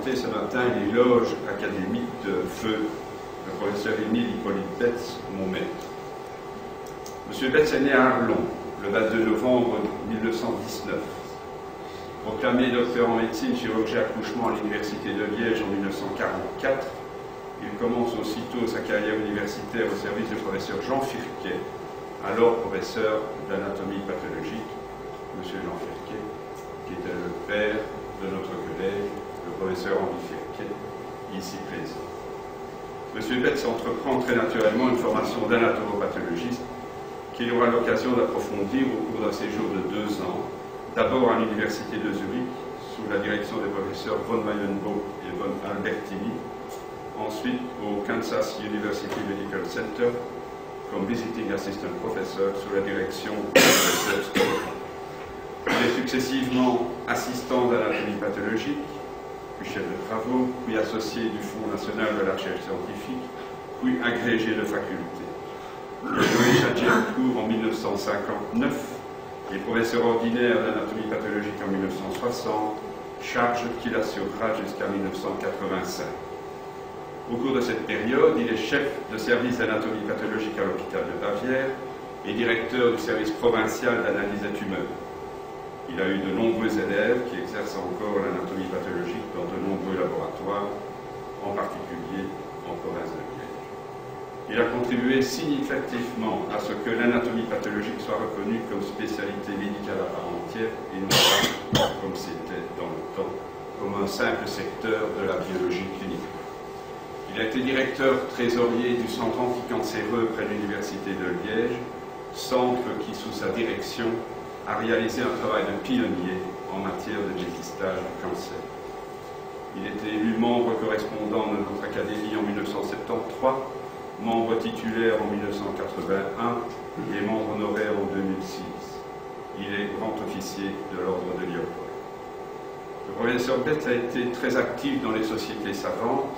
porter ce matin l'éloge académique de feu le professeur Émile Hippolyte Betz, mon maître. M. Betz est né à Arlon, le 22 novembre 1919. Proclamé docteur en médecine, chirurgie et accouchement à l'Université de Liège en 1944, il commence aussitôt sa carrière universitaire au service du professeur Jean Firquet, alors professeur d'anatomie pathologique, M. Jean Firquet, qui était le père de notre collègue, le professeur Henri Firquet, ici présent. M. Betz entreprend très naturellement une formation d'anatomopathologiste qu'il aura l'occasion d'approfondir au cours d'un séjour de 2 ans, d'abord à l'Université de Zurich, sous la direction des professeurs von Mayenburg et von Albertini, ensuite au Kansas University Medical Center, comme visiting assistant professor sous la direction du professeur Stoll. Il est successivement assistant d'anatomie pathologique, puis chef de travaux, puis associé du Fonds national de la recherche scientifique, puis agrégé de faculté. Il est nommé chargé de cours en 1959 et professeur ordinaire d'anatomie pathologique en 1960, charge qu'il assurera jusqu'à 1985. Au cours de cette période, il est chef de service d'anatomie pathologique à l'hôpital de Bavière et directeur du service provincial d'analyse des tumeurs. Il a eu de nombreux élèves qui exercent encore l'anatomie pathologique dans de nombreux laboratoires, en particulier en province de Liège. Il a contribué significativement à ce que l'anatomie pathologique soit reconnue comme spécialité médicale à part entière et non pas, comme c'était dans le temps, comme un simple secteur de la biologie clinique. Il a été directeur trésorier du centre anticancéreux près de l'Université de Liège, centre qui, sous sa direction, a réalisé un travail de pionnier en matière de dépistage du cancer. Il était élu membre correspondant de notre académie en 1973, membre titulaire en 1981 et membre honoraire en 2006. Il est grand officier de l'ordre de Léopold. Le professeur Betz a été très actif dans les sociétés savantes,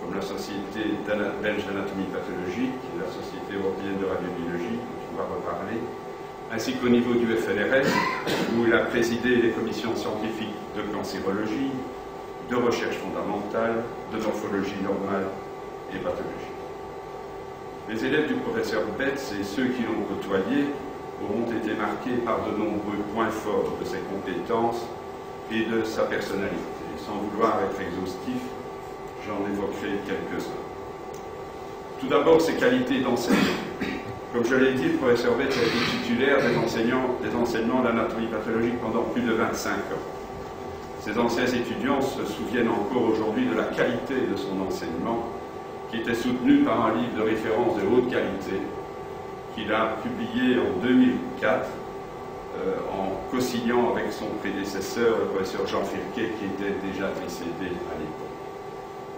comme la Société belge d'anatomie pathologique et la Société européenne de radiobiologie, dont on va reparler, ainsi qu'au niveau du FNRS, où il a présidé les commissions scientifiques de cancérologie, de recherche fondamentale, de morphologie normale et pathologie. Les élèves du professeur Betz et ceux qui l'ont côtoyé auront été marqués par de nombreux points forts de ses compétences et de sa personnalité. Sans vouloir être exhaustif, j'en évoquerai quelques-uns. Tout d'abord, ses qualités d'enseignant. Comme je l'ai dit, le professeur Betz a été titulaire des enseignements d'anatomie pathologique pendant plus de 25 ans. Ses anciens étudiants se souviennent encore aujourd'hui de la qualité de son enseignement, qui était soutenu par un livre de référence de haute qualité qu'il a publié en 2004 en co-signant avec son prédécesseur, le professeur Jean Firquet, qui était déjà décédé à l'époque.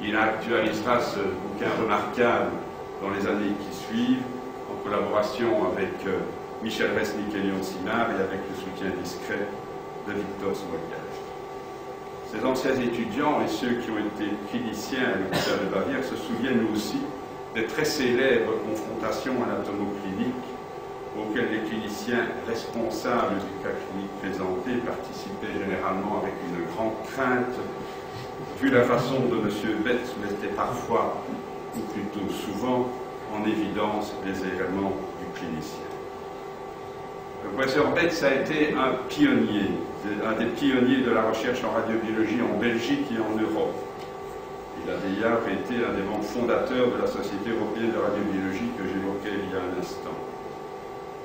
Il actualisera ce bouquin remarquable dans les années qui suivent, en collaboration avec Michel Resnick et Léon Simard et avec le soutien discret de Victor Smolgage. Ces anciens étudiants et ceux qui ont été cliniciens à l'hôpital de Bavière se souviennent aussi des très célèbres confrontations anatomocliniques auxquelles les cliniciens responsables du cas clinique présenté participaient généralement avec une grande crainte, vu la façon de M. Betz mettait parfois, ou plutôt souvent, en évidence les éléments du clinicien. Le professeur Betz a été un des pionniers de la recherche en radiobiologie en Belgique et en Europe. Il a d'ailleurs été un des membres fondateurs de la Société européenne de radiobiologie que j'évoquais il y a un instant.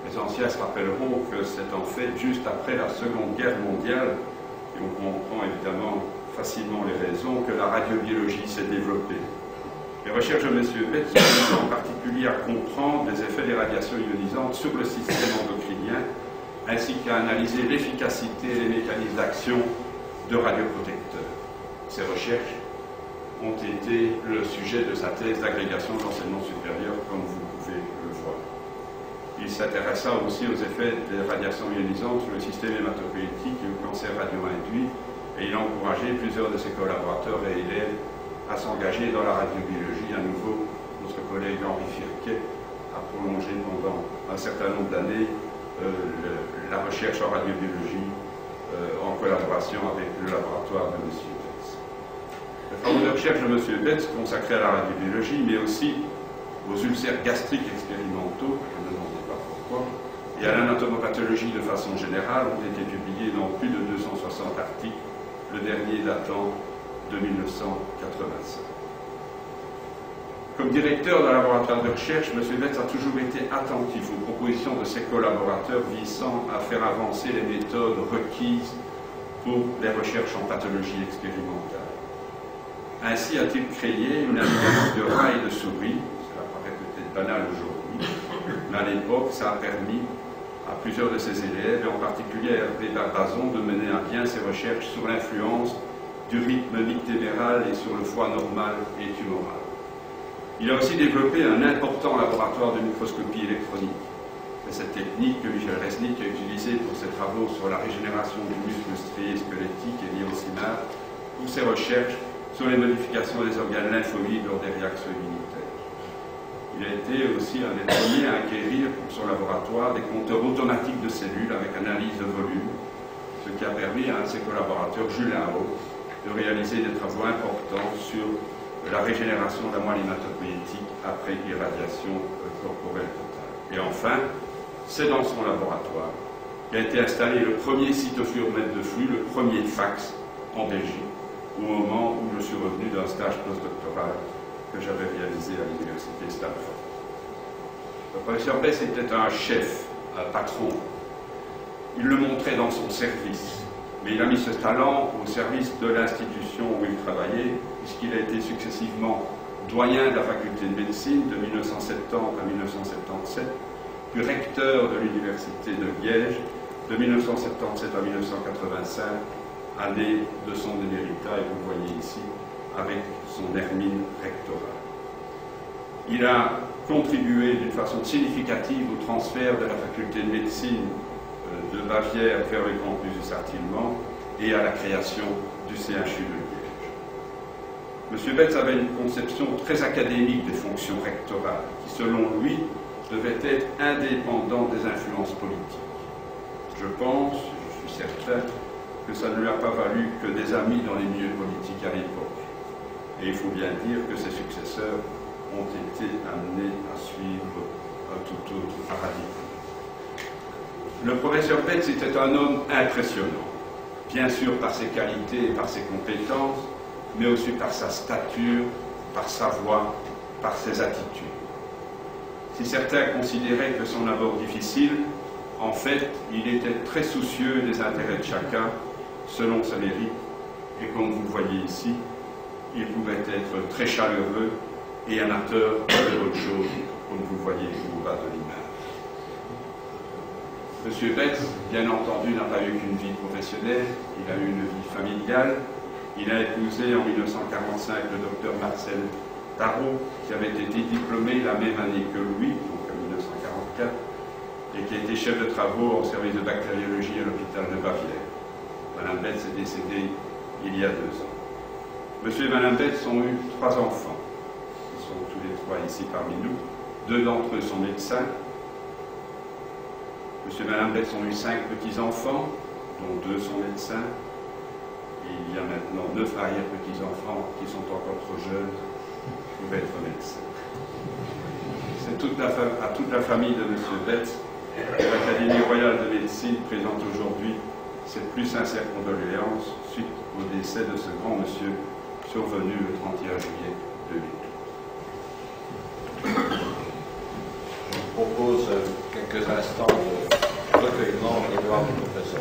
Les anciens se rappelleront que c'est en fait juste après la Seconde Guerre mondiale, et on comprend évidemment facilement les raisons, que la radiobiologie s'est développée. Les recherches de M. Betz sont en particulier à comprendre les effets des radiations ionisantes sur le système endocrinien, ainsi qu'à analyser l'efficacité et les mécanismes d'action de radioprotecteurs. Ces recherches ont été le sujet de sa thèse d'agrégation de l'enseignement supérieur, comme vous pouvez le voir. Il s'intéressa aussi aux effets des radiations ionisantes sur le système hématopoïétique et au cancer radio-induit, et il a encouragé plusieurs de ses collaborateurs et élèves à s'engager dans la radiobiologie. À nouveau, notre collègue Henri Firquet a prolongé pendant un certain nombre d'années la recherche en radiobiologie en collaboration avec le laboratoire de M. Betz. Les travaux de recherche de M. Betz consacrés à la radiologie, mais aussi aux ulcères gastriques expérimentaux, je ne me demandais pas pourquoi, et à l'anatomopathologie de façon générale, ont été publiés dans plus de 260 articles, le dernier datant de 1985. Comme directeur d'un laboratoire de recherche, M. Betz a toujours été attentif aux propositions de ses collaborateurs visant à faire avancer les méthodes requises pour les recherches en pathologie expérimentale. Ainsi a-t-il créé une alliance de rats et de souris. Cela paraît peut-être banal aujourd'hui, mais à l'époque, ça a permis à plusieurs de ses élèves, et en particulier à Hervé Barbazon, de mener à bien ses recherches sur l'influence du rythme nictéméral et sur le foie normal et tumoral. Il a aussi développé un important laboratoire de microscopie électronique. C'est cette technique que Michel Resnick a utilisée pour ses travaux sur la régénération du muscle strié squelettique et lié au CIMAR, pour ses recherches sur les modifications des organes lymphoïdes lors des réactions immunitaires. Il a été aussi un des premiers à acquérir pour son laboratoire des compteurs automatiques de cellules avec analyse de volume, ce qui a permis à un de ses collaborateurs, Jules Haro, de réaliser des travaux importants sur la régénération de la moelle hématopoïétique après irradiation corporelle totale. Et enfin, c'est dans son laboratoire qu'a été installé le premier cytofluoromètre de flux, le premier fax en Belgique, au moment où je suis revenu d'un stage postdoctoral que j'avais réalisé à l'université Stanford. Le professeur Betz était un chef, un patron. Il le montrait dans son service, mais il a mis ce talent au service de l'institution où il travaillait, puisqu'il a été successivement doyen de la faculté de médecine de 1970 à 1977, puis recteur de l'université de Liège de 1977 à 1985, année de son éméritat, et vous le voyez ici, avec son hermine rectorale. Il a contribué d'une façon significative au transfert de la faculté de médecine de Bavière vers le campus du Sartillement et à la création du CHU de Liège. M. Betz avait une conception très académique des fonctions rectorales, qui, selon lui, devaient être indépendantes des influences politiques. Je pense, je suis certain, que ça ne lui a pas valu que des amis dans les milieux politiques à l'époque. Et il faut bien dire que ses successeurs ont été amenés à suivre un tout autre paradigme. Le professeur Betz était un homme impressionnant, bien sûr par ses qualités et par ses compétences, mais aussi par sa stature, par sa voix, par ses attitudes. Si certains considéraient que son abord difficile, en fait, il était très soucieux des intérêts de chacun, selon ses mérites, et comme vous le voyez ici, il pouvait être très chaleureux et amateur de autre chose, comme vous le voyez au bas de l'image. M. Betz, bien entendu, n'a pas eu qu'une vie professionnelle, il a eu une vie familiale. Il a épousé en 1945 le docteur Marcel Tarot, qui avait été diplômé la même année que lui, donc en 1944, et qui a été chef de travaux au service de bactériologie à l'hôpital de Bavière. Mme Betz est décédée il y a 2 ans. Monsieur et Mme Betz ont eu 3 enfants. Ils sont tous les 3 ici parmi nous. 2 d'entre eux sont médecins. Monsieur et Mme Betz ont eu 5 petits-enfants, dont 2 sont médecins. Et il y a maintenant 9 arrière-petits-enfants qui sont encore trop jeunes pour être médecins. C'est à toute la famille de M. Betz que l'Académie royale de médecine présente aujourd'hui ses plus sincères condoléances suite au décès de ce grand monsieur survenu le 31 juillet 2012. Je vous propose quelques instants de recueillement et de voir le professeur.